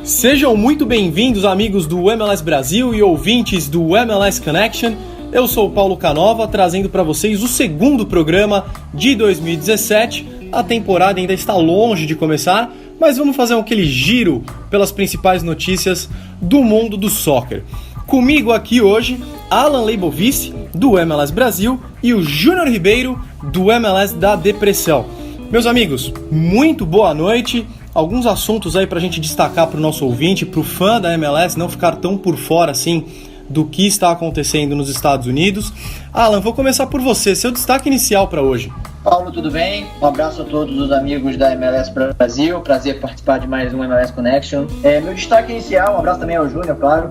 Sejam muito bem-vindos, amigos do MLS Brasil e ouvintes do MLS Connection. Eu sou o Paulo Canova, trazendo para vocês o segundo programa de 2017. A temporada ainda está longe de começar, mas vamos fazer aquele giro pelas principais notícias do mundo do soccer. Comigo aqui hoje, Alan Leibovici, do MLS Brasil, e o Júnior Ribeiro, do MLS da Depressão. Meus amigos, muito boa noite. Alguns assuntos aí pra gente destacar pro nosso ouvinte, pro fã da MLS, não ficar tão por fora assim do que está acontecendo nos Estados Unidos. Alan, vou começar por você, seu destaque inicial para hoje. Paulo, tudo bem? Um abraço a todos os amigos da MLS Brasil, prazer participar de mais um MLS Connection. Meu destaque inicial, um abraço também ao Júnior, claro,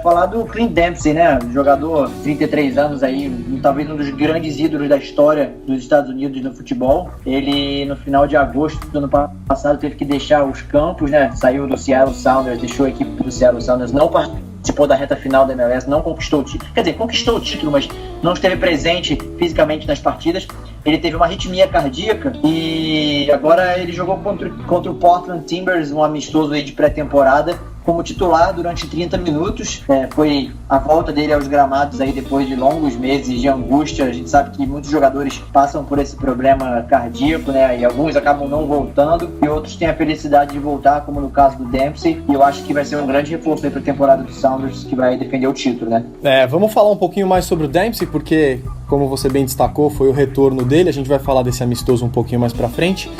falar do Clint Dempsey, né? Jogador, 33 anos aí, talvez um dos grandes ídolos da história dos Estados Unidos no futebol. Ele, no final de agosto do ano passado, teve que deixar os campos, né? Saiu do Seattle Sounders, deixou a equipe do Seattle Sounders, não participou da reta final da MLS, não conquistou o título, quer dizer, conquistou o título, mas não esteve presente fisicamente nas partidas. Ele teve uma arritmia cardíaca e agora ele jogou contra o Portland Timbers, um amistoso aí de pré-temporada, como titular durante 30 minutos. Foi a volta dele aos gramados aí depois de longos meses de angústia. A gente sabe que muitos jogadores passam por esse problema cardíaco, né? E alguns acabam não voltando e outros têm a felicidade de voltar, como no caso do Dempsey. E eu acho que vai ser um grande reforço aí para a temporada do Sounders, que vai defender o título, né? Vamos falar um pouquinho mais sobre o Dempsey, porque, como você bem destacou, foi o retorno dele. A gente vai falar desse amistoso um pouquinho mais para frente.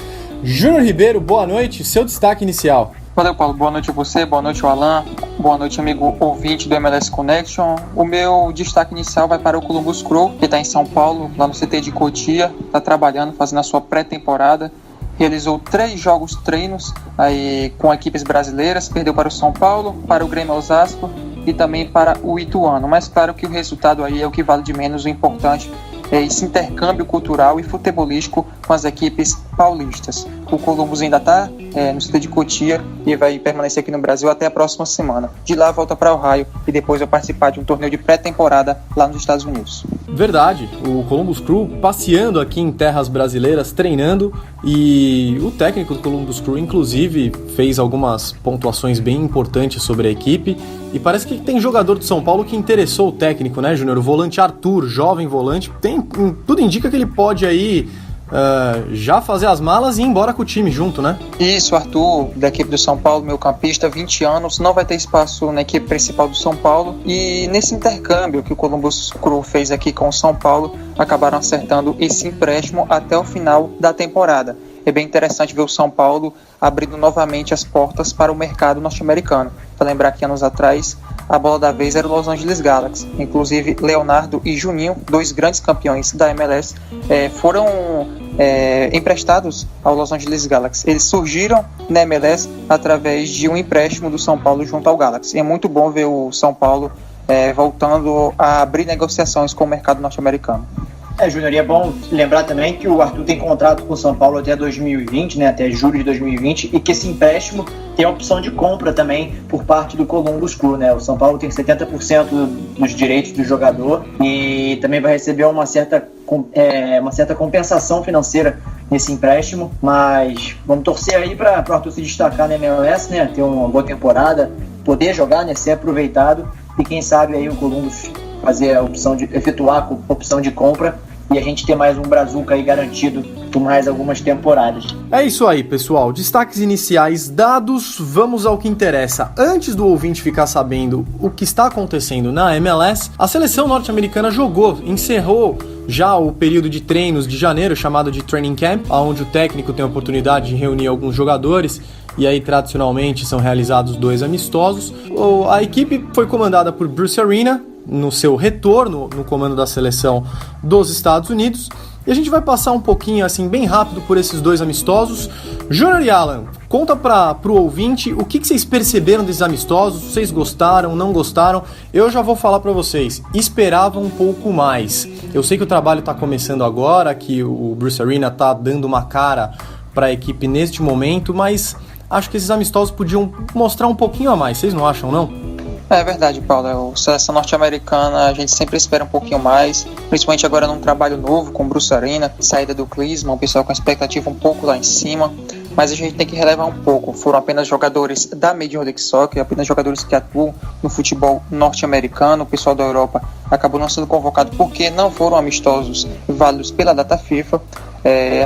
Júnior Ribeiro, boa noite. Seu destaque inicial. Valeu, Paulo. Boa noite a você, boa noite ao Alan, boa noite, amigo ouvinte do MLS Connection. O meu destaque inicial vai para o Columbus Crew, que está em São Paulo, lá no CT de Cotia, está trabalhando, fazendo a sua pré-temporada. Realizou 3 jogos treinos aí, com equipes brasileiras, perdeu para o São Paulo, para o Grêmio Osasco e também para o Ituano. Mas claro que o resultado aí é o que vale de menos, o importante é esse intercâmbio cultural e futebolístico com as equipes paulistas. O Columbus ainda está no CT de Cotia e vai permanecer aqui no Brasil até a próxima semana. De lá volta para Ohio e depois vai participar de um torneio de pré-temporada lá nos Estados Unidos. Verdade, o Columbus Crew passeando aqui em terras brasileiras, treinando, e o técnico do Columbus Crew inclusive fez algumas pontuações bem importantes sobre a equipe, e parece que tem jogador de São Paulo que interessou o técnico, né, Júnior? O volante Arthur, jovem volante, tudo indica que ele pode aí já fazer as malas e ir embora com o time junto, né? Isso, Arthur, da equipe do São Paulo, meio campista, 20 anos, não vai ter espaço na equipe principal do São Paulo, e nesse intercâmbio que o Columbus Crew fez aqui com o São Paulo, acabaram acertando esse empréstimo até o final da temporada. É bem interessante ver o São Paulo abrindo novamente as portas para o mercado norte-americano. Para lembrar que anos atrás a bola da vez era o Los Angeles Galaxy. Inclusive Leonardo e Juninho, 2 grandes campeões da MLS, foram emprestados ao Los Angeles Galaxy. Eles surgiram na MLS através de um empréstimo do São Paulo junto ao Galaxy. É muito bom ver o São Paulo voltando a abrir negociações com o mercado norte-americano. Júnior, e é bom lembrar também que o Arthur tem contrato com o São Paulo até 2020, né, até julho de 2020, e que esse empréstimo tem a opção de compra também por parte do Columbus Crew, né? O São Paulo tem 70% dos direitos do jogador e também vai receber uma certa compensação financeira nesse empréstimo, mas vamos torcer aí para o Arthur se destacar na MLS, né, ter uma boa temporada, poder jogar, né, ser aproveitado, e quem sabe aí o Columbus fazer efetuar a opção de compra e a gente ter mais um Brazuca aí garantido por mais algumas temporadas. É isso aí, pessoal. Destaques iniciais dados, vamos ao que interessa. Antes do ouvinte ficar sabendo o que está acontecendo na MLS, a seleção norte-americana encerrou já o período de treinos de janeiro, chamado de Training Camp, onde o técnico tem a oportunidade de reunir alguns jogadores, e aí tradicionalmente são realizados 2 amistosos. A equipe foi comandada por Bruce Arena, no seu retorno no comando da seleção dos Estados Unidos, e a gente vai passar um pouquinho assim bem rápido por esses 2 amistosos. Júnior e Alan, conta pro ouvinte o que vocês perceberam desses amistosos, vocês gostaram, não gostaram. Eu já vou falar para vocês, esperava um pouco mais. Eu sei que o trabalho está começando agora, que o Bruce Arena está dando uma cara para a equipe neste momento, mas acho que esses amistosos podiam mostrar um pouquinho a mais, vocês não acham, não? É verdade, Paulo. A seleção norte-americana a gente sempre espera um pouquinho mais, principalmente agora num trabalho novo com o Bruce Arena, saída do Klinsmann, o pessoal com a expectativa um pouco lá em cima. mas a gente tem que relevar um pouco. Foram apenas jogadores da Major League Soccer, apenas jogadores que atuam no futebol norte-americano. O pessoal da Europa acabou não sendo convocado porque não foram amistosos válidos pela data FIFA.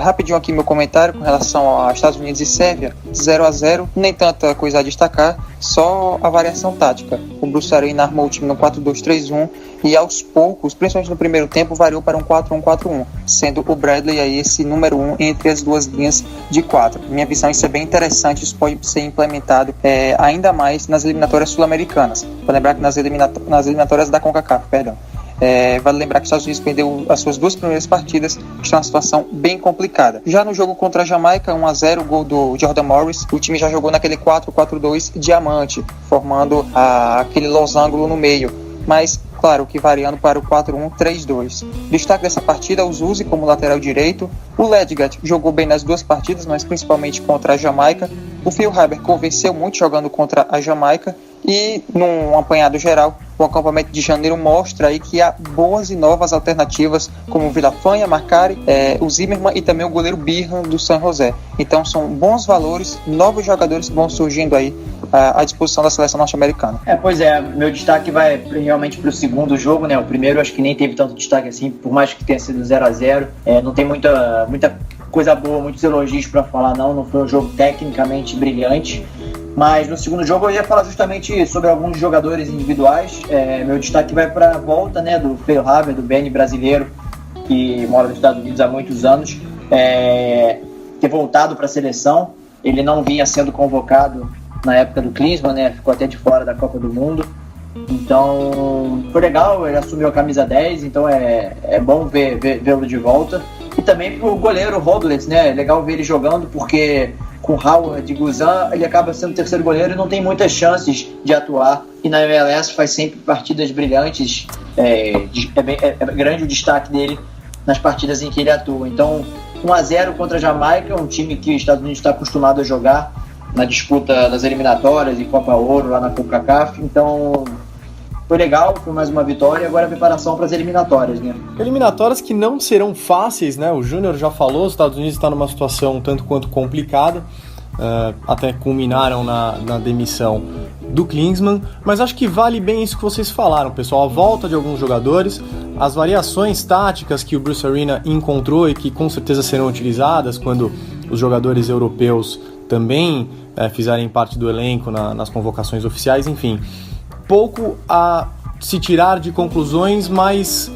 Rapidinho aqui meu comentário com relação a Estados Unidos e Sérvia, 0-0, nem tanta coisa a destacar, só a variação tática. O Bruce Arena armou o time no 4-2-3-1 e aos poucos, principalmente no primeiro tempo, variou para um 4-1-4-1, sendo o Bradley aí esse número 1 entre as duas linhas de 4. Minha visão, isso é bem interessante, isso pode ser implementado ainda mais nas eliminatórias sul-americanas. Vou lembrar que nas eliminatórias da CONCACAF, perdão. Vale lembrar que os Estados Unidos perdeu as suas 2 primeiras partidas, que está uma situação bem complicada. Já no jogo contra a Jamaica, 1-0, gol do Jordan Morris, o time já jogou naquele 4-4-2 diamante, formando aquele losango no meio, mas claro que variando para o 4-1-3-2. Destaque dessa partida, o Zuzi como lateral direito. O Ledgett jogou bem nas 2 partidas, mas principalmente contra a Jamaica. O Phil Haber convenceu muito jogando contra a Jamaica. E, num apanhado geral, o acampamento de janeiro mostra aí que há boas e novas alternativas, como o Villafaña, Macari, o Zimmermann e também o goleiro Birhan do San José. Então são bons valores, novos jogadores que vão surgindo aí à disposição da seleção norte-americana. Pois é, meu destaque vai realmente para o segundo jogo, né? O primeiro acho que nem teve tanto destaque assim, por mais que tenha sido 0-0. Não tem muita coisa boa, muitos elogios para falar, não foi um jogo tecnicamente brilhante. Mas no segundo jogo eu ia falar justamente sobre alguns jogadores individuais. Meu destaque vai para a volta, né, do Phil Haber, do Benny brasileiro, que mora nos Estados Unidos há muitos anos, ter voltado para a seleção. Ele não vinha sendo convocado na época do Klinsmann, né, ficou até de fora da Copa do Mundo. Então foi legal, ele assumiu a camisa 10, então é bom vê-lo de volta. E também para o goleiro Robles, né, é legal ver ele jogando, porque com Howard e Guzan, ele acaba sendo terceiro goleiro e não tem muitas chances de atuar. E na MLS faz sempre partidas brilhantes. É grande o destaque dele nas partidas em que ele atua. Então, 1-0 contra a Jamaica, um time que os Estados Unidos está acostumado a jogar na disputa das eliminatórias e Copa Ouro lá na CONCACAF. Então, foi legal, foi mais uma vitória. Agora a preparação para as eliminatórias, né? Eliminatórias que não serão fáceis, né? O Júnior já falou, os Estados Unidos está numa situação um tanto quanto complicada, até culminaram na demissão do Klinsmann, mas acho que vale bem isso que vocês falaram, pessoal, a volta de alguns jogadores, as variações táticas que o Bruce Arena encontrou e que com certeza serão utilizadas quando os jogadores europeus também fizerem parte do elenco nas convocações oficiais, enfim. Pouco a se tirar de conclusões, mas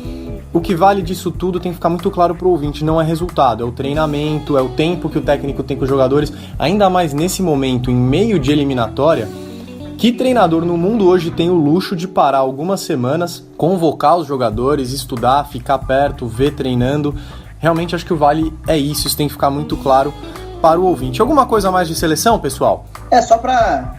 o que vale disso tudo tem que ficar muito claro para o ouvinte, não é resultado, é o treinamento, é o tempo que o técnico tem com os jogadores, ainda mais nesse momento, em meio de eliminatória. Que treinador no mundo hoje tem o luxo de parar algumas semanas, convocar os jogadores, estudar, ficar perto, ver treinando? Realmente acho que o vale é isso tem que ficar muito claro para o ouvinte. Alguma coisa a mais de seleção, pessoal? Só para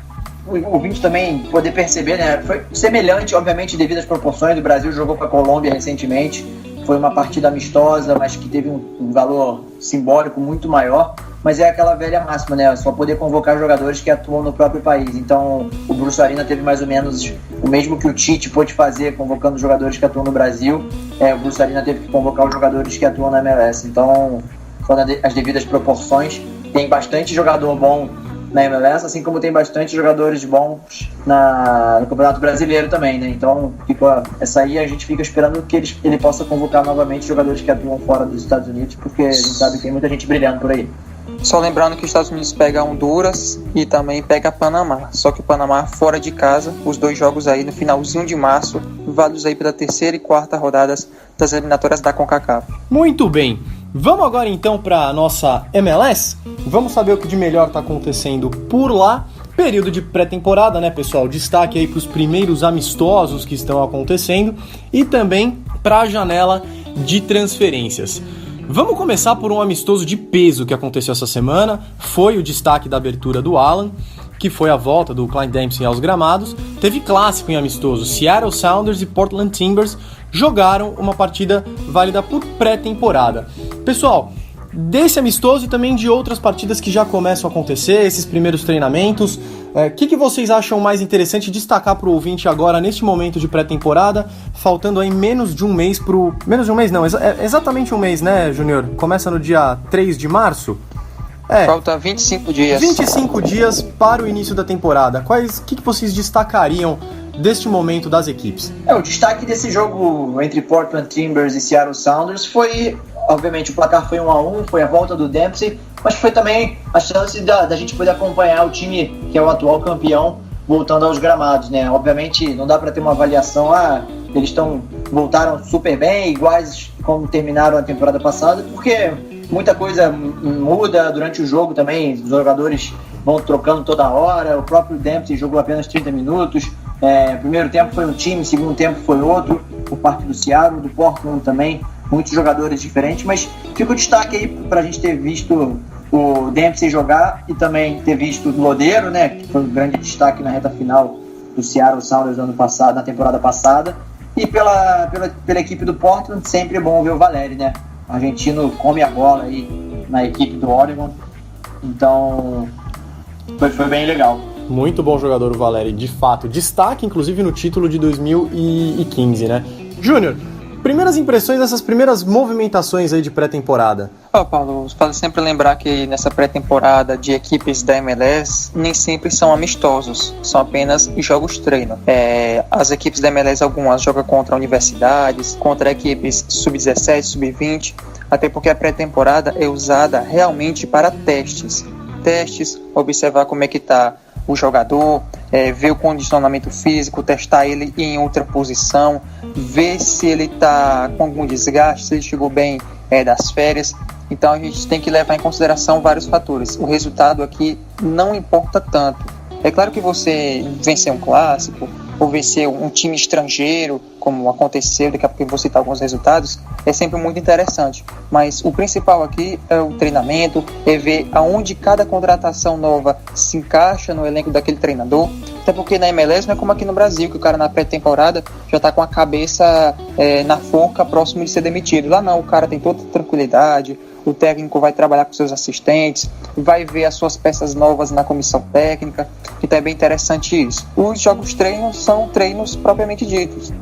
o ouvinte também poder perceber, né? Foi semelhante, obviamente, devido às proporções. O Brasil jogou com a Colômbia recentemente, foi uma partida amistosa, mas que teve um valor simbólico muito maior. Mas é aquela velha máxima, né? Só poder convocar jogadores que atuam no próprio país. Então, o Bruce Arena teve mais ou menos o mesmo que o Tite pôde fazer, convocando jogadores que atuam no Brasil. O Bruce Arena teve que convocar os jogadores que atuam na MLS. Então, falando as devidas proporções, tem bastante jogador bom na MLS, assim como tem bastante jogadores bons no Campeonato Brasileiro também, né? Então, essa aí a gente fica esperando que ele possa convocar novamente jogadores que atuam fora dos Estados Unidos, porque a gente sabe que tem muita gente brilhando por aí. Só lembrando que os Estados Unidos pega Honduras e também pega Panamá. Só que o Panamá fora de casa, os 2 jogos aí no finalzinho de março, válidos aí pela 3ª e 4ª rodadas das eliminatórias da CONCACAF. Muito bem. Vamos agora então para a nossa MLS? Vamos saber o que de melhor está acontecendo por lá. Período de pré-temporada, né, pessoal? Destaque aí para os primeiros amistosos que estão acontecendo e também para a janela de transferências. Vamos começar por um amistoso de peso que aconteceu essa semana. Foi o destaque da abertura do Alan, que foi a volta do Clint Dempsey aos gramados. Teve clássico em amistoso. Seattle Sounders e Portland Timbers jogaram uma partida válida por pré-temporada. Pessoal, desse amistoso e também de outras partidas que já começam a acontecer, esses primeiros treinamentos, o que vocês acham mais interessante destacar para o ouvinte agora, neste momento de pré-temporada, faltando aí menos de um mês exatamente um mês, né, Júnior? Começa no dia 3 de março? Falta 25 dias. 25 dias para o início da temporada. O que vocês destacariam deste momento das equipes? O destaque desse jogo entre Portland Timbers e Seattle Sounders foi, obviamente, o placar foi 1-1, foi a volta do Dempsey, mas foi também a chance da gente poder acompanhar o time que é o atual campeão voltando aos gramados, né? Obviamente não dá para ter uma avaliação, eles voltaram super bem, iguais como terminaram a temporada passada, porque muita coisa muda durante o jogo também, os jogadores vão trocando toda hora, o próprio Dempsey jogou apenas 30 minutos, primeiro tempo foi um time, segundo tempo foi outro, por parte do Seattle, do Portland também, muitos jogadores diferentes, mas fica o destaque aí pra gente ter visto o Dempsey jogar e também ter visto o Lodeiro, né, que foi um grande destaque na reta final do Seattle Sounders ano passado, na temporada passada, e pela equipe do Portland, sempre é bom ver o Valeri, né? O argentino come a bola aí na equipe do Oregon, então foi bem legal. Muito bom jogador o Valeri, de fato. Destaque, inclusive, no título de 2015, né? Júnior, primeiras impressões dessas primeiras movimentações aí de pré-temporada? Paulo, vale sempre lembrar que nessa pré-temporada de equipes da MLS nem sempre são amistosos, são apenas jogos treino. As equipes da MLS, algumas jogam contra universidades, contra equipes sub-17, sub-20, até porque a pré-temporada é usada realmente para testes, observar como é que está o jogador, ver o condicionamento físico, testar ele em outra posição, ver se ele está com algum desgaste, se ele chegou bem das férias. Então a gente tem que levar em consideração vários fatores. O resultado aqui não importa tanto. É claro que você vencer um clássico ou vencer um time estrangeiro, como aconteceu, daqui a pouco eu vou citar alguns resultados, é sempre muito interessante. Mas o principal aqui é o treinamento, é ver aonde cada contratação nova se encaixa no elenco daquele treinador. Até porque na MLS não é como aqui no Brasil, que o cara na pré-temporada já está com a cabeça na forca, próximo de ser demitido. Lá não, o cara tem toda tranquilidade, o técnico vai trabalhar com seus assistentes, vai ver as suas peças novas na comissão técnica, então é bem interessante isso. Os jogos treinos são treinos propriamente ditos.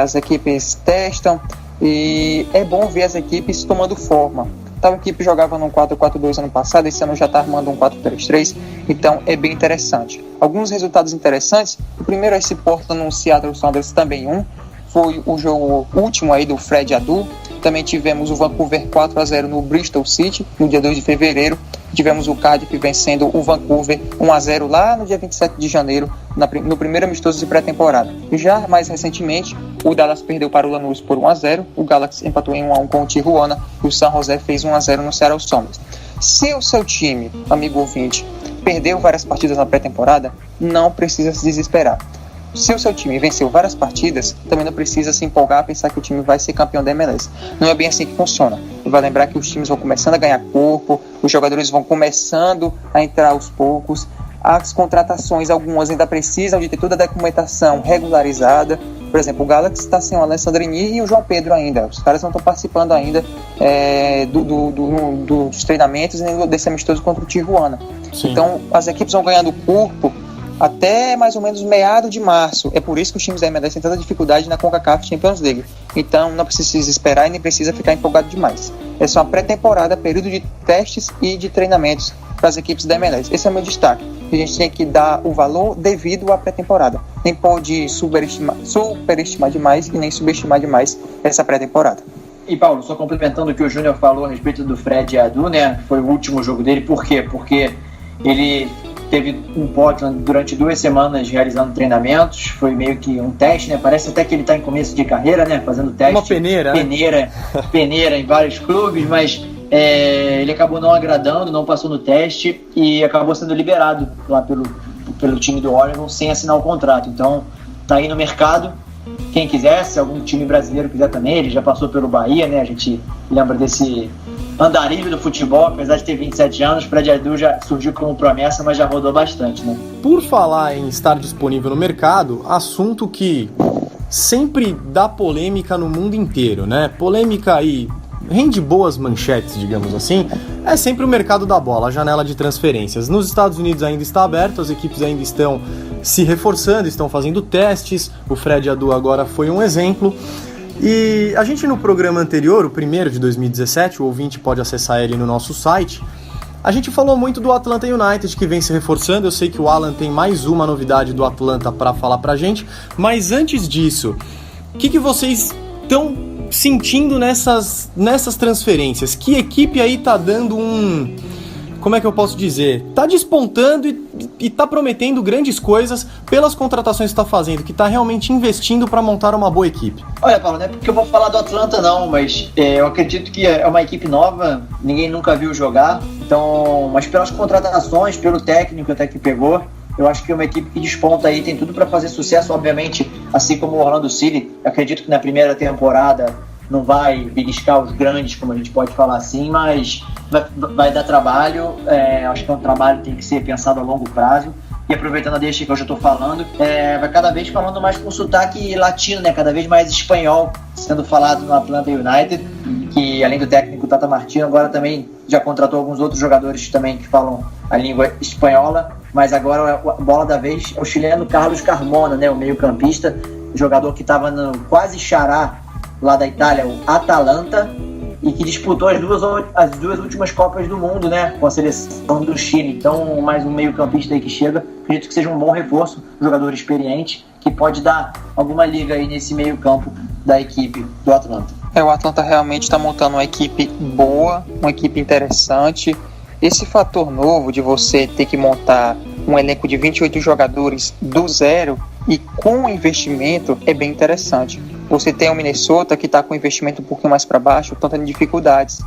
As equipes testam e é bom ver as equipes tomando forma. Tal equipe jogava num 4-4-2 ano passado, esse ano já está armando um 4-3-3, então é bem interessante. Alguns resultados interessantes, o primeiro é esse Portland no Seattle Sounders também foi o jogo último aí do Fred Adu. Também tivemos o Vancouver 4-0 no Bristol City, no dia 2 de fevereiro. Tivemos o Cardiff vencendo o Vancouver 1-0 lá no dia 27 de janeiro, no primeiro amistoso de pré-temporada. E já mais recentemente, o Dallas perdeu para o Lanús por 1-0, o Galaxy empatou em 1-1 com o Tijuana e o San José fez 1-0 no Seattle Sounders. Se o seu time, amigo ouvinte, perdeu várias partidas na pré-temporada, não precisa se desesperar. Se o seu time venceu várias partidas, também não precisa se empolgar a pensar que o time vai ser campeão da MLS. Não é bem assim que funciona. Vai lembrar que os times vão começando a ganhar corpo, os jogadores vão começando a entrar aos poucos, as contratações, algumas ainda precisam de ter toda a documentação regularizada. Por exemplo, o Galaxy está sem o Alessandrini e o João Pedro ainda. Os caras não estão participando ainda dos treinamentos nem desse amistoso contra o Tijuana. Sim. Então, as equipes vão ganhando corpo até mais ou menos meado de março. É por isso que os times da MLS têm tanta dificuldade na CONCACAF Champions League. Então não precisa se desesperar e nem precisa ficar empolgado demais. É só uma pré-temporada, período de testes e de treinamentos para as equipes da MLS. Esse é o meu destaque. A gente tem que dar o valor devido à pré-temporada. Nem pode superestimar demais e nem subestimar demais essa pré-temporada. E Paulo, só complementando o que o Júnior falou a respeito do Fred Adu, né? Foi o último jogo dele. Por quê? Porque ele teve um Portland durante 2 semanas realizando treinamentos, foi meio que um teste, né? Parece até que ele está em começo de carreira, né? Fazendo teste. Uma peneira. Peneira em vários clubes, mas ele acabou não agradando, não passou no teste e acabou sendo liberado lá pelo time do Oregon sem assinar o contrato. Então, tá aí no mercado. Quem quiser, se algum time brasileiro quiser também, ele já passou pelo Bahia, né? A gente lembra desse andarilho do futebol, apesar de ter 27 anos, o Fred Adu já surgiu como promessa, mas já rodou bastante, né? Por falar em estar disponível no mercado, assunto que sempre dá polêmica no mundo inteiro, né? Polêmica aí, rende boas manchetes, digamos assim, é sempre o mercado da bola, a janela de transferências. Nos Estados Unidos ainda está aberto, as equipes ainda estão se reforçando, estão fazendo testes, o Fred Adu agora foi um exemplo. E a gente no programa anterior, o primeiro de 2017, o ouvinte pode acessar ele no nosso site, A gente falou muito do Atlanta United, que vem se reforçando. Eu sei que o Alan tem mais uma novidade do Atlanta para falar pra gente, mas antes disso, o que vocês estão sentindo nessas transferências? Que equipe aí tá dando como é que eu posso dizer? Tá despontando e tá prometendo grandes coisas pelas contratações que tá fazendo, que tá realmente investindo para montar uma boa equipe. Olha, Paulo, não é porque eu vou falar do Atlanta não, mas eu acredito que é uma equipe nova, ninguém nunca viu jogar, então, mas pelas contratações, pelo técnico até que pegou, eu acho que é uma equipe que desponta aí, tem tudo para fazer sucesso, obviamente, assim como o Orlando City. Acredito que na primeira temporada não vai beliscar os grandes, como a gente pode falar assim, mas vai dar trabalho. Acho que é um trabalho que tem que ser pensado a longo prazo. E aproveitando a deixa que eu já estou falando, vai cada vez falando mais com sotaque latino, né? Cada vez mais espanhol sendo falado no Atlanta United, que além do técnico Tata Martino, agora também já contratou alguns outros jogadores também que falam a língua espanhola, mas agora a bola da vez é o chileno Carlos Carmona, né? O meio-campista, jogador que estava no quase xará lá da Itália, o Atalanta, e que disputou as duas últimas Copas do Mundo, né, com a seleção do Chile. Então, mais um meio-campista aí que chega, acredito que seja um bom reforço, um jogador experiente, que pode dar alguma liga aí nesse meio-campo da equipe do Atlanta. O Atlanta realmente está montando uma equipe boa, uma equipe interessante. Esse fator novo de você ter que montar um elenco de 28 jogadores do zero e com investimento é bem interessante. Você tem o Minnesota que está com investimento um pouquinho mais para baixo, estão tendo dificuldades.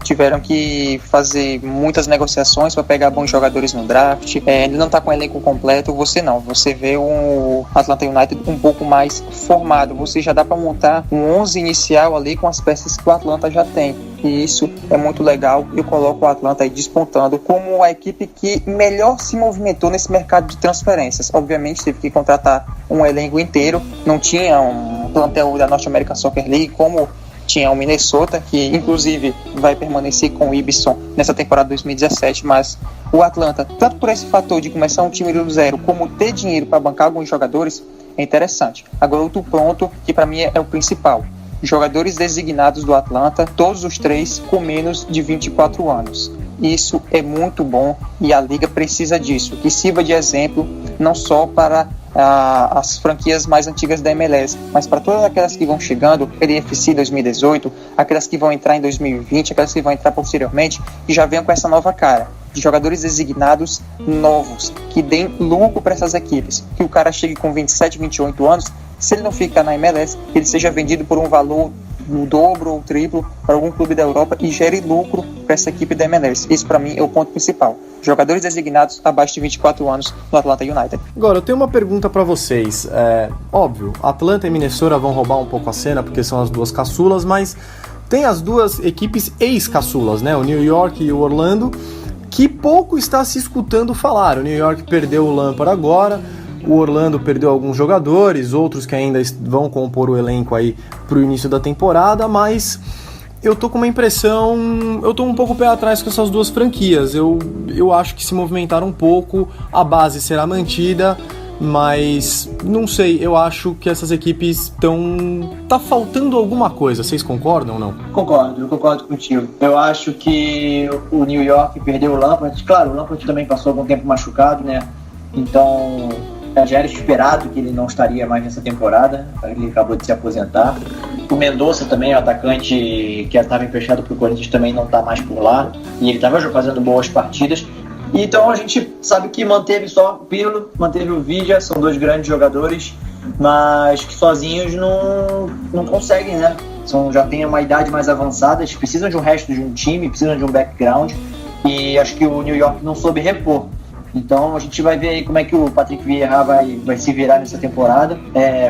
Tiveram que fazer muitas negociações para pegar bons jogadores no draft. Ele não está com o elenco completo, você vê o Atlanta United um pouco mais formado. Você já dá para montar um 11 inicial ali com as peças que o Atlanta já tem. E isso é muito legal. Eu coloco o Atlanta aí despontando como a equipe que melhor se movimentou nesse mercado de transferências. Obviamente teve que contratar um elenco inteiro, não tinha um plantel da North American Soccer League como tinha o Minnesota, que inclusive vai permanecer com o Ibson nessa temporada 2017, mas o Atlanta, tanto por esse fator de começar um time do zero, como ter dinheiro para bancar alguns jogadores, é interessante. Agora outro ponto que para mim é o principal: jogadores designados do Atlanta, todos os três com menos de 24 anos. Isso é muito bom e a Liga precisa disso, que sirva de exemplo não só para as franquias mais antigas da MLS, mas para todas aquelas que vão chegando, LFC 2018, aquelas que vão entrar em 2020, aquelas que vão entrar posteriormente, que já venham com essa nova cara, de jogadores designados novos, que deem lucro para essas equipes, que o cara chegue com 27, 28 anos, se ele não ficar na MLS, ele seja vendido por um valor no dobro ou triplo para algum clube da Europa e gere lucro para essa equipe da MLS. Isso para mim é o ponto principal. Jogadores designados abaixo de 24 anos no Atlanta United. Agora, eu tenho uma pergunta para vocês. Óbvio, Atlanta e Minnesota vão roubar um pouco a cena porque são as duas caçulas, mas tem as duas equipes ex-caçulas, né? O New York e o Orlando, que pouco está se escutando falar. O New York perdeu o Lampard agora, o Orlando perdeu alguns jogadores, outros que ainda vão compor o elenco aí pro início da temporada, mas eu tô com uma impressão, eu tô um pouco pé atrás com essas duas franquias. Eu acho que se movimentaram um pouco, a base será mantida, mas não sei, eu acho que essas equipes tá faltando alguma coisa. Vocês concordam ou não? Eu concordo contigo. Eu acho que o New York perdeu o Lampard. Claro, o Lampard também passou algum tempo machucado, né? Então já era esperado que ele não estaria mais nessa temporada. Ele acabou de se aposentar. O Mendonça também, o atacante que estava emprestado para o Corinthians, também não está mais por lá. E ele estava fazendo boas partidas. Então a gente sabe que manteve só o Pirlo, manteve o Vidia, são dois grandes jogadores, mas que sozinhos não conseguem, né? Já têm uma idade mais avançada, eles precisam de um resto de um time, precisam de um background, e acho que o New York não soube repor. Então a gente vai ver aí como é que o Patrick Vieira vai se virar nessa temporada.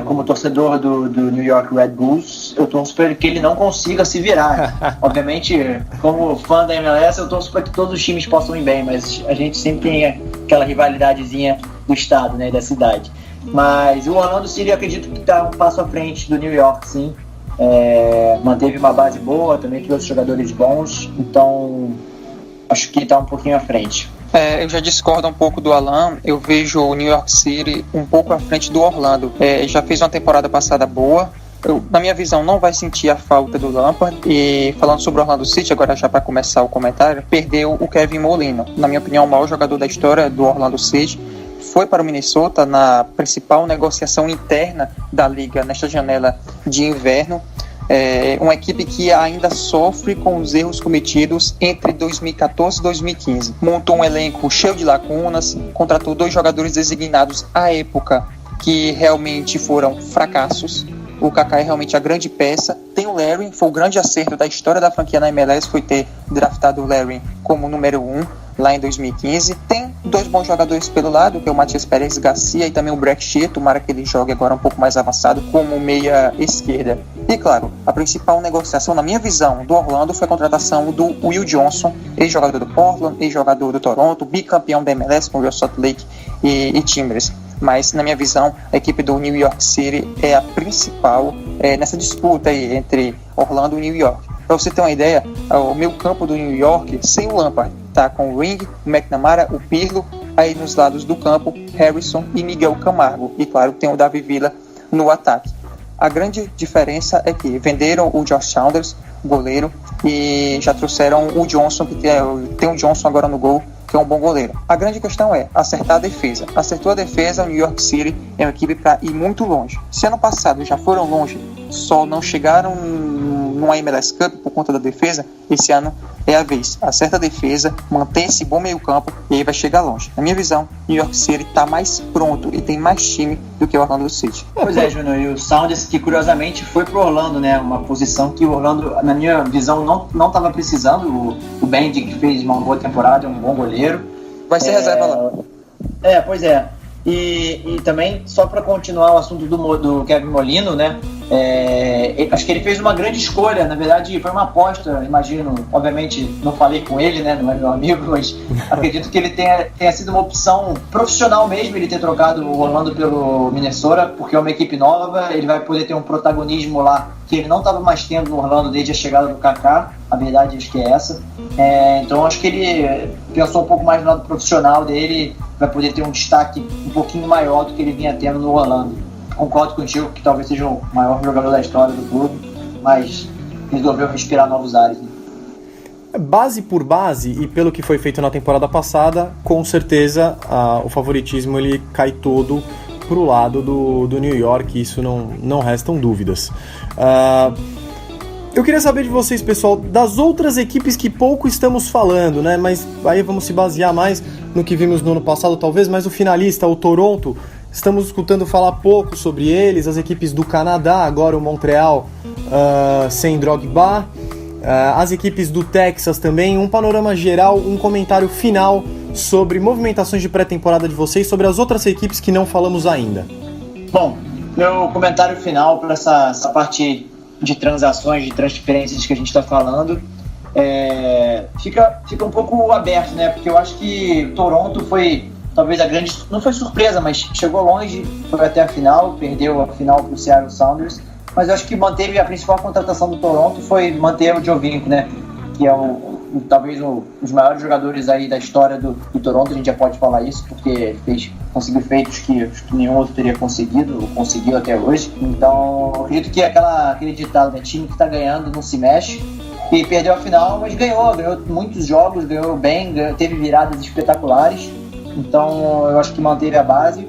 Como torcedor do New York Red Bulls, eu torço para que ele não consiga se virar. Obviamente, como fã da MLS, eu torço para que todos os times possam ir bem, mas a gente sempre tem aquela rivalidadezinha do estado, né, da cidade. Mas o Orlando City, eu acredito que está um passo à frente do New York, sim. Manteve uma base boa, também trouxe jogadores bons, então acho que está um pouquinho à frente. Eu já discordo um pouco do Alan. Eu vejo o New York City um pouco à frente do Orlando. Já fez uma temporada passada boa, na minha visão, não vai sentir a falta do Lampard. E falando sobre o Orlando City, agora já para começar o comentário, perdeu o Kevin Molino. Na minha opinião, o maior jogador da história do Orlando City. Foi para o Minnesota na principal negociação interna da liga nesta janela de inverno. Uma equipe que ainda sofre com os erros cometidos entre 2014 e 2015. Montou um elenco cheio de lacunas, contratou 2 jogadores designados à época que realmente foram fracassos. O Kaká é realmente a grande peça. Tem o Larry, foi o grande acerto da história da franquia na MLS, foi ter draftado o Larry como número 1 lá em 2015. Tem 2 bons jogadores pelo lado, que é o Matias Pérez Garcia e também o Brek Shea, tomara que ele jogue agora um pouco mais avançado como meia esquerda. E claro, a principal negociação, na minha visão, do Orlando foi a contratação do Will Johnson, ex-jogador do Portland, ex-jogador do Toronto, bicampeão da MLS com o Real Salt Lake e Timbers. Mas, na minha visão, a equipe do New York City é a principal nessa disputa aí entre Orlando e New York. Para você ter uma ideia, o meio campo do New York, sem o Lampard, tá com o Ring, o McNamara, o Pirlo, aí nos lados do campo, Harrison e Miguel Camargo. E claro, tem o Davi Villa no ataque. A grande diferença é que venderam o Josh Saunders, goleiro, e já trouxeram o Johnson, que tem o Johnson agora no gol, que é um bom goleiro. A grande questão é acertar a defesa. Acertou a defesa, o New York City é uma equipe para ir muito longe. Se ano passado já foram longe, só não chegaram numa MLS Cup por conta da defesa, esse ano é a vez. Acerta a defesa, mantém esse bom meio campo e aí vai chegar longe. Na minha visão, New York City está mais pronto e tem mais time do que o Orlando City. Pois é, Júnior, e o Saunders, que curiosamente foi pro Orlando, né? Uma posição que o Orlando, na minha visão, não estava precisando. O Bendy, que fez uma boa temporada, é um bom goleiro. Vai ser reserva lá. Pois é. E também, só para continuar o assunto do Kevin Molino, né? Acho que ele fez uma grande escolha. Na verdade, foi uma aposta, imagino. Obviamente, não falei com ele, né? Não é meu amigo, mas acredito que ele tenha sido uma opção profissional mesmo, ele ter trocado o Orlando pelo Minnesota, porque é uma equipe nova, ele vai poder ter um protagonismo lá que ele não estava mais tendo no Orlando desde a chegada do Kaká. A verdade, acho que é essa. Então, acho que ele pensou um pouco mais no lado profissional dele, vai poder ter um destaque um pouquinho maior do que ele vinha tendo no Orlando. Concordo contigo que talvez seja o maior jogador da história do clube, mas resolveu respirar novos ares. Né? Base por base, e pelo que foi feito na temporada passada, com certeza o favoritismo ele cai todo pro lado do New York, isso não restam dúvidas. Eu queria saber de vocês, pessoal, das outras equipes que pouco estamos falando, né? Mas aí vamos se basear mais no que vimos no ano passado, talvez, mas o finalista, o Toronto, estamos escutando falar pouco sobre eles, as equipes do Canadá, agora o Montreal sem Drogba, as equipes do Texas também, um panorama geral, um comentário final sobre movimentações de pré-temporada de vocês, sobre as outras equipes que não falamos ainda. Bom, meu comentário final para essa parte de transações, de transferências que a gente está falando, fica um pouco aberto, né? Porque eu acho que Toronto foi talvez a grande, não foi surpresa, mas chegou longe, foi até a final, perdeu a final para o Seattle Sounders, mas eu acho que manteve a principal contratação do Toronto foi manter o Giovinco, né? Que é talvez os maiores jogadores aí da história do Toronto, a gente já pode falar isso, porque conseguiu feitos que nenhum outro teria conseguido, ou conseguiu até hoje. Então, eu acredito que aquele ditado, né, time que está ganhando não se mexe, e perdeu a final, mas ganhou muitos jogos, ganhou bem, teve viradas espetaculares, então eu acho que manteve a base.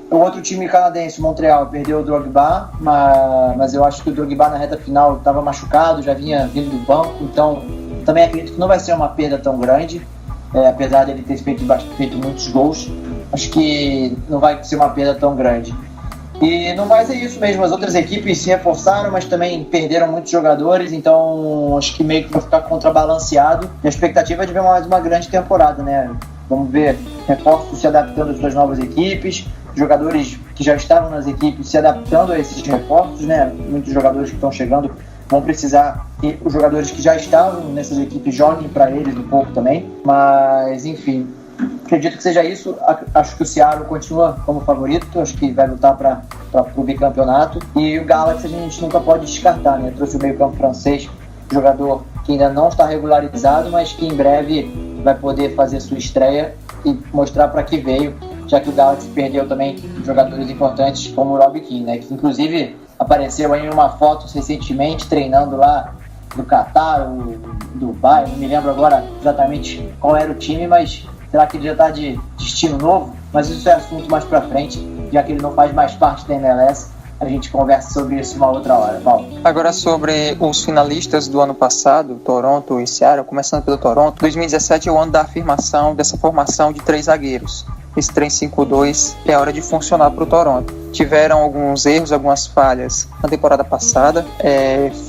O outro time canadense, o Montreal, perdeu o Drogba, mas eu acho que o Drogba na reta final estava machucado, já vinha vindo do banco, então também acredito que não vai ser uma perda tão grande, apesar de ele ter feito muitos gols, acho que não vai ser uma perda tão grande. E no mais é isso mesmo, as outras equipes se reforçaram, mas também perderam muitos jogadores, então acho que meio que vai ficar contrabalanceado, e a expectativa é de ver mais uma grande temporada, né? Vamos ver reforços se adaptando às duas novas equipes, jogadores que já estavam nas equipes se adaptando a esses reforços, né? Muitos jogadores que estão chegando vão precisar que os jogadores que já estavam nessas equipes joguem para eles um pouco também, mas enfim, acredito que seja isso. Acho que o Seattle continua como favorito, acho que vai lutar para o bicampeonato, e o Galaxy a gente nunca pode descartar, né? Trouxe o meio campo francês, jogador que ainda não está regularizado, mas que em breve vai poder fazer sua estreia e mostrar para que veio, já que o Galaxy perdeu também jogadores importantes como o Robbie Keane, né? Que inclusive apareceu aí uma foto recentemente treinando lá no Catar, ou Dubai, não me lembro agora exatamente qual era o time, mas será que ele já está de destino novo? Mas isso é assunto mais pra frente, já que ele não faz mais parte da MLS. A gente conversa sobre isso uma outra hora, Paulo. Agora sobre os finalistas do ano passado, Toronto e Seattle, começando pelo Toronto. 2017 é o ano da afirmação dessa formação de 3 zagueiros. Esse 3-5-2 é hora de funcionar para o Toronto. Tiveram alguns erros, algumas falhas na temporada passada,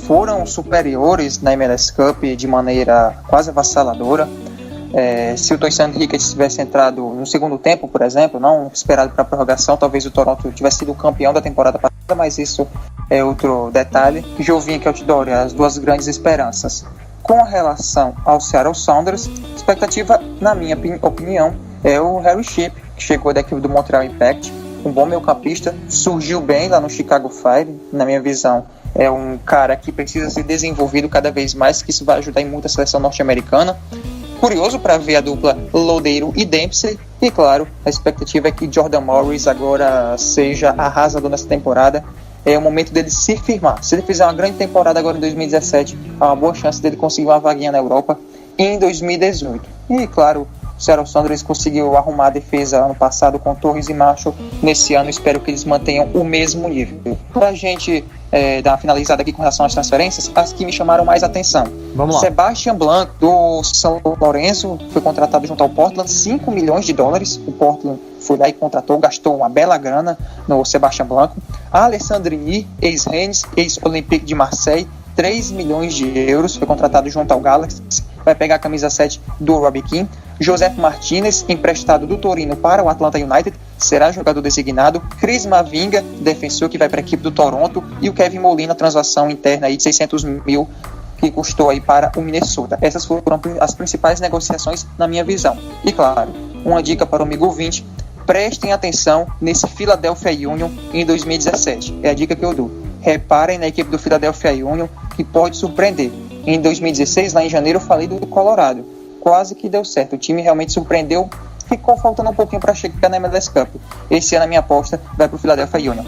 foram superiores na MLS Cup de maneira quase avassaladora. Se o Toyssan Ricketts tivesse entrado no segundo tempo, por exemplo, não esperado para a prorrogação, talvez o Toronto tivesse sido o campeão da temporada passada, mas isso é outro detalhe. Jovinha e Altidore, as duas grandes esperanças. Com relação ao Seattle Sounders, a expectativa, na minha opinião, é o Harry Shipp, que chegou da equipe do Montreal Impact, um bom meio-campista, surgiu bem lá no Chicago Fire, na minha visão. É um cara que precisa ser desenvolvido cada vez mais, que isso vai ajudar em muita seleção norte-americana. Curioso para ver a dupla Lodeiro e Dempsey. E claro, a expectativa é que Jordan Morris agora seja arrasador nessa temporada. É o momento dele se firmar. Se ele fizer uma grande temporada agora em 2017, há uma boa chance dele conseguir uma vaguinha na Europa em 2018. E claro, o Seattle Sounders conseguiu arrumar a defesa ano passado com Torres e Marshall. Nesse ano espero que eles mantenham o mesmo nível. Para a gente dar uma finalizada aqui com relação às transferências, as que me chamaram mais atenção. Vamos lá. Sebastian Blanc, do São Lourenço, foi contratado junto ao Portland, $5 milhões. O Portland foi lá e contratou, gastou uma bela grana no Sebastian Blanc. Alessandro Ny, ex-Rennes, ex-Olympique de Marseille, €3 milhões, foi contratado junto ao Galaxy, vai pegar a camisa 7 do Robbie Keane. Joseph Martinez, emprestado do Torino para o Atlanta United, será jogador designado. Chris Mavinga, defensor, que vai para a equipe do Toronto, e o Kevin Molina, transação interna aí de 600 mil, que custou aí para o Minnesota. Essas foram as principais negociações na minha visão. E claro, uma dica para o amigo ouvinte: prestem atenção nesse Philadelphia Union em 2017. É a dica que eu dou. Reparem na equipe do Philadelphia Union, que pode surpreender. Em 2016, lá em janeiro, eu falei do Colorado. Quase que deu certo. O time realmente surpreendeu. Ficou faltando um pouquinho para chegar na MLS Cup. Esse ano a minha aposta vai para o Philadelphia Union.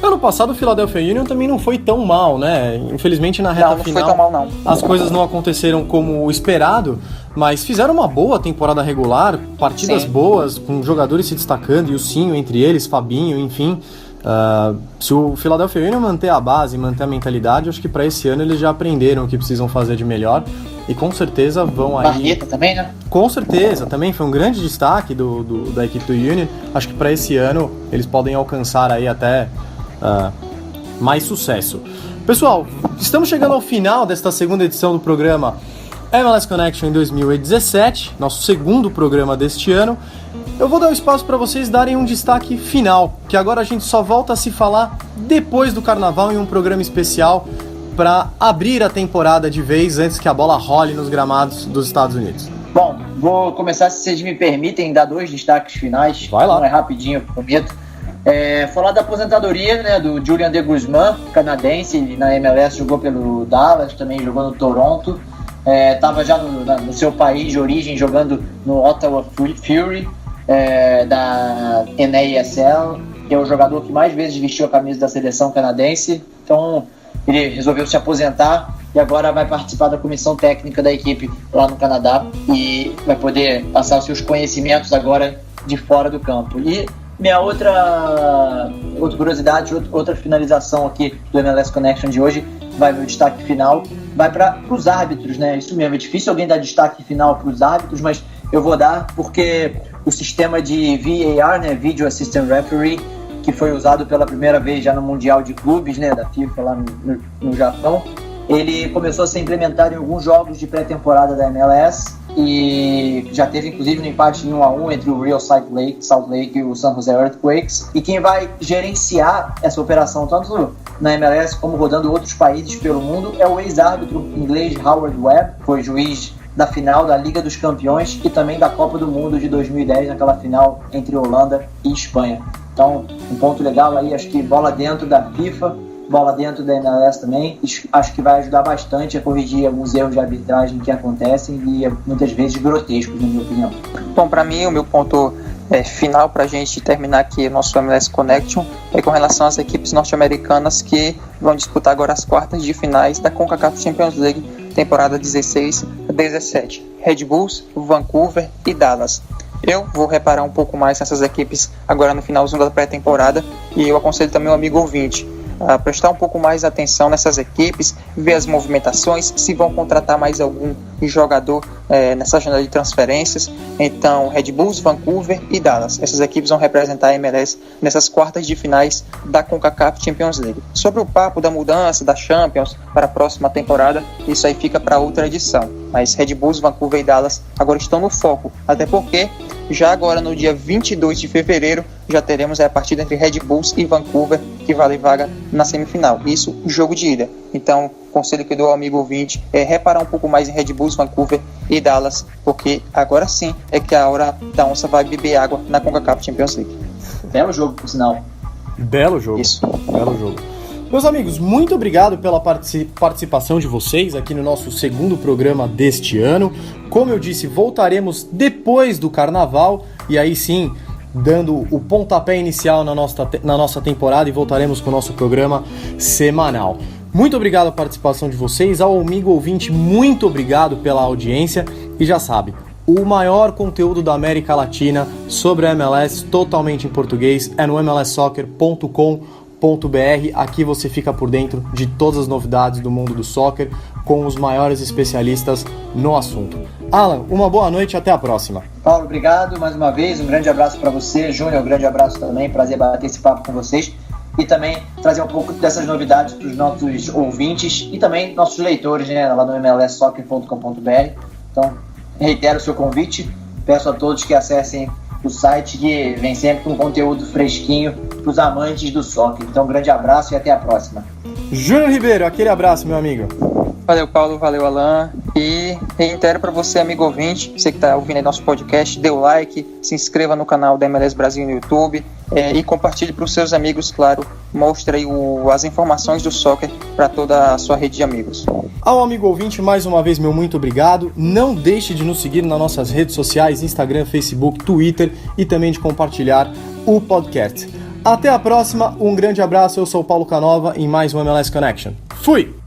Ano passado o Philadelphia Union também não foi tão mal, né? Infelizmente na reta final foi tão mal, não. As coisas não aconteceram como esperado, mas fizeram uma boa temporada regular, partidas boas, com jogadores se destacando, e o Sinho entre eles, Fabinho, enfim. Se o Philadelphia Union manter a base, manter a mentalidade, acho que para esse ano eles já aprenderam o que precisam fazer de melhor e com certeza vão aí. Barreta também, né? Com certeza, também foi um grande destaque da equipe do Union. Acho que para esse ano eles podem alcançar aí até mais sucesso. Pessoal, estamos chegando ao final desta segunda edição do programa MLS Connection em 2017, nosso segundo programa deste ano. Eu vou dar um espaço para vocês darem um destaque final, que agora a gente só volta a se falar depois do Carnaval em um programa especial para abrir a temporada de vez antes que a bola role nos gramados dos Estados Unidos. Bom, vou começar, se vocês me permitem, dar 2 destaques finais. Vai lá. Não é rapidinho, eu prometo. Falar da aposentadoria, né, do Julian de Guzman, canadense, na MLS jogou pelo Dallas, também jogou no Toronto. Estava já no seu país de origem jogando no Ottawa Fury, da NASL, que é o jogador que mais vezes vestiu a camisa da seleção canadense. Então ele resolveu se aposentar e agora vai participar da comissão técnica da equipe lá no Canadá e vai poder passar os seus conhecimentos agora de fora do campo. E minha outra curiosidade, outra finalização aqui do MLS Connection de hoje, meu destaque final, vai para os árbitros, né? Isso mesmo, é difícil alguém dar destaque final para os árbitros, mas eu vou dar porque o sistema de VAR, né, Video Assistant Referee, que foi usado pela primeira vez já no Mundial de Clubes, né, da FIFA lá no Japão, ele começou a ser implementado em alguns jogos de pré-temporada da MLS e já teve inclusive um empate em 1-1 entre o Real Salt Lake e o San Jose Earthquakes. E quem vai gerenciar essa operação tanto na MLS como rodando outros países pelo mundo é o ex-árbitro inglês Howard Webb, foi juiz da final da Liga dos Campeões e também da Copa do Mundo de 2010, naquela final entre Holanda e Espanha. Então, um ponto legal aí, acho que bola dentro da FIFA, bola dentro da MLS também, acho que vai ajudar bastante a corrigir alguns erros de arbitragem que acontecem e muitas vezes grotescos, na minha opinião. Bom, para mim, o meu ponto final para a gente terminar aqui o nosso MLS Connection é com relação às equipes norte-americanas que vão disputar agora as quartas de finais da CONCACAF Champions League temporada 16-17. Red Bulls, Vancouver e Dallas. Eu vou reparar um pouco mais nessas equipes agora no finalzinho da pré-temporada e eu aconselho também o amigo ouvinte a prestar um pouco mais atenção nessas equipes, ver as movimentações, se vão contratar mais algum jogador nessa janela de transferências. Então, Red Bulls, Vancouver e Dallas. Essas equipes vão representar a MLS nessas quartas de finais da CONCACAF Champions League. Sobre o papo da mudança da Champions para a próxima temporada, isso aí fica para outra edição. Mas Red Bulls, Vancouver e Dallas agora estão no foco, até porque já agora no dia 22 de fevereiro já teremos a partida entre Red Bulls e Vancouver, que vale vaga na semifinal. Isso, jogo de ida. Então, o conselho que eu dou ao amigo ouvinte é reparar um pouco mais em Red Bulls, Vancouver e Dallas, porque agora sim é que a hora da onça vai beber água na CONCACAF Champions League. Belo jogo, por sinal. Belo jogo. Isso. Belo jogo. Meus amigos, muito obrigado pela participação de vocês aqui no nosso segundo programa deste ano. Como eu disse, voltaremos depois do Carnaval e aí sim, dando o pontapé inicial na nossa temporada e voltaremos com o nosso programa semanal. Muito obrigado pela participação de vocês. Ao amigo ouvinte, muito obrigado pela audiência. E já sabe, o maior conteúdo da América Latina sobre a MLS, totalmente em português, é no mlssoccer.com.br. Aqui você fica por dentro de todas as novidades do mundo do soccer com os maiores especialistas no assunto. Alan, uma boa noite e até a próxima. Paulo, obrigado mais uma vez, um grande abraço para você. Júnior, um grande abraço também, prazer bater esse papo com vocês e também trazer um pouco dessas novidades para os nossos ouvintes e também nossos leitores, né, lá no mlssoccer.com.br. Então, reitero o seu convite, peço a todos que acessem o site, que vem sempre com conteúdo fresquinho para os amantes do soccer. Então, um grande abraço e até a próxima. Júnior Ribeiro, aquele abraço, meu amigo. Valeu, Paulo, valeu, Alan. E reitero para você, amigo ouvinte, você que está ouvindo aí nosso podcast, dê o like, se inscreva no canal da MLS Brasil no YouTube e compartilhe para os seus amigos, claro. Mostre aí as informações do soccer para toda a sua rede de amigos. Ao amigo ouvinte, mais uma vez, meu muito obrigado. Não deixe de nos seguir nas nossas redes sociais, Instagram, Facebook, Twitter e também de compartilhar o podcast. Até a próxima, um grande abraço, eu sou o Paulo Canova em mais um MLS Connection. Fui!